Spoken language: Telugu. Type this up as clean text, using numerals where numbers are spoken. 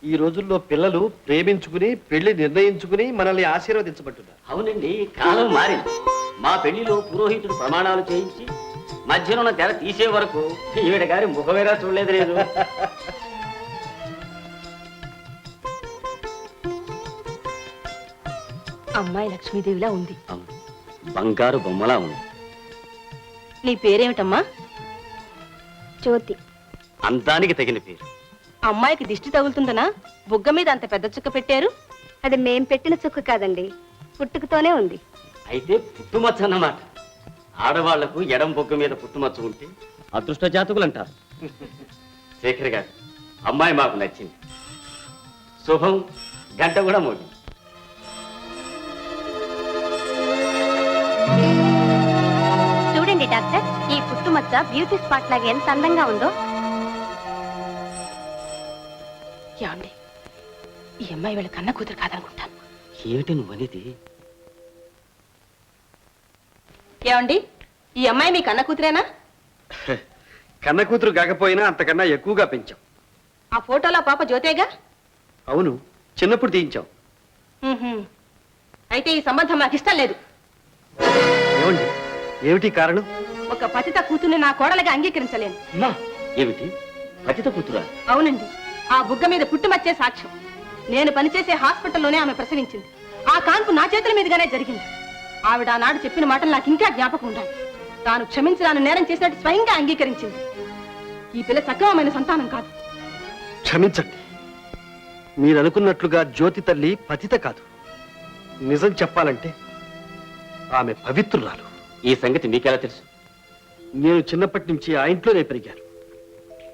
ఈ రోజుల్లో పిల్లలు ప్రేమించుకుని పెళ్లి నిర్ణయించుకుని మనల్ని ఆశీర్వదించబట్టున్నారు. అవునండి, కాలం మారింది. మా పెళ్లిలో పురోహితుడు ప్రమాణాలు చేయించి మధ్యలో ఉన్న తెర తీసే వరకు ఈవిడ గారి ముఖవేరా చూడలేదు లేదు. అమ్మాయి లక్ష్మీదేవిలా ఉంది. అవును, బంగారు బొమ్మలా ఉంది. నీ పేరేమిటమ్మా? జ్యోతి. అందానికి తగిన పేరు. అమ్మాయికి దిష్టి తగులుతుందనా బుగ్గ మీద అంత పెద్ద చుక్క పెట్టారు? అది మేం పెట్టిన చుక్క కాదండి, పుట్టుకతోనే ఉంది. అయితే పుట్టుమచ్చ అన్నమాట. ఆడవాళ్లకు ఎడం బొగ్గ మీద పుట్టుమచ్చ ఉంటే అదృష్ట జాతకులు అంటారు. శేఖర్ గారు, అమ్మాయి మాకు నచ్చింది. శుభం. గంట కూడా మోగింది. చూడండి డాక్టర్, ఈ పుట్టుమచ్చ బ్యూటీ స్పాట్ లాగా ఎంత అందంగా ఉందో. ఏమండి, ఈ అమ్మాయి వీళ్ళ కన్న కూతురు కాదనుకుంటాను. ఏమిటి నువ్వనేది? ఏమండి, ఈ అమ్మాయి మీ కన్న కూతురేనా? కన్న కూతురు కాకపోయినా అంతకన్నా ఎక్కువగా పెంచాం. ఆ ఫోటోలో పాప జ్యోతేగా? అవును, చిన్నప్పుడు తీయించాం. అయితే ఈ సంబంధం నాకు ఇష్టం లేదు. ఏమండి, ఏమిటి కారణం? ఒక పతిత కూతుర్ని నా కోడలుగా అంగీకరించలేను. ఏమిటి, పతిత కూతురా? అవునండి, ఆ బుగ్గ మీద పుట్టుమచ్చే సాక్ష్యం. నేను పనిచేసే హాస్పిటల్లోనే ఆమె ప్రసవించింది. ఆ కాన్పు నా చేతుల మీదుగానే జరిగింది. ఆవిడ ఆనాడు చెప్పిన మాటలు నాకు ఇంకా జ్ఞాపకం ఉండాలి. తాను క్షమించరాను నేరం చేసినట్టు స్వయంగా అంగీకరించింది. ఈ పిల్ల సక్రమమైన సంతానం కాదు. క్షమించండి, మీరు అనుకున్నట్లుగా జ్యోతి తల్లి పతిత కాదు. నిజం చెప్పాలంటే ఆమె పవిత్రురాలు. ఈ సంగతి మీకెలా తెలుసు? నేను చిన్నప్పటి నుంచి ఆ ఇంట్లోనే పెరిగాను.